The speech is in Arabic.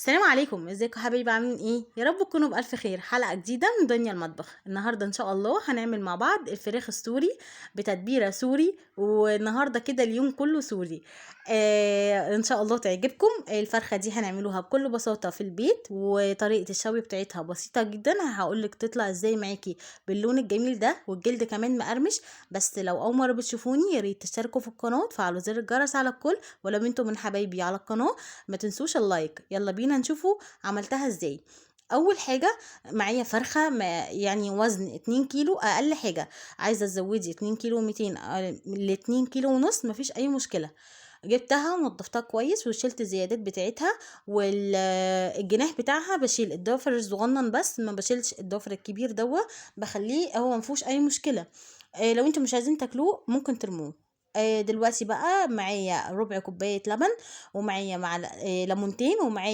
السلام عليكم، ازيكم يا حبايبي؟ عاملين ايه؟ يا رب تكونوا بألف خير. حلقة جديدة من دنيا المطبخ. النهارده ان شاء الله هنعمل مع بعض الفراخ السوري بتتبيلة سوري، والنهارده كده اليوم كله سوري. ان شاء الله تعجبكم. الفرخة دي هنعملوها بكل بساطة في البيت، وطريقة الشوي بتاعتها بسيطة جدا. هقولك تطلع ازاي معاكي باللون الجميل ده، والجلد كمان مقرمش. بس لو اول مرة بتشوفوني يا ريت تشتركوا في القناة وتفعلوا زر الجرس على الكل، ولو انتم من حبايبي على القناة ما تنسوش اللايك. يلا بينا نشوفوا عملتها ازاي. اول حاجة معايا فرخة يعني وزن 2 كيلو اقل حاجة. عايزة تزودي 2 كيلو 200 ل 2 كيلو ونص مفيش اي مشكلة. جبتها ونضفتها كويس وشلت الزيادات بتاعتها، والجناح بتاعها بشيل الضفر الصغنن بس، ما بشيلش الضفر الكبير بخليه هو مفيهوش اي مشكلة. لو انتم مش عايزين تاكلوه ممكن ترموه. دلوقتي بقى معايا ربع كوباية لبن، ومعايا ليمونتين، ومعايا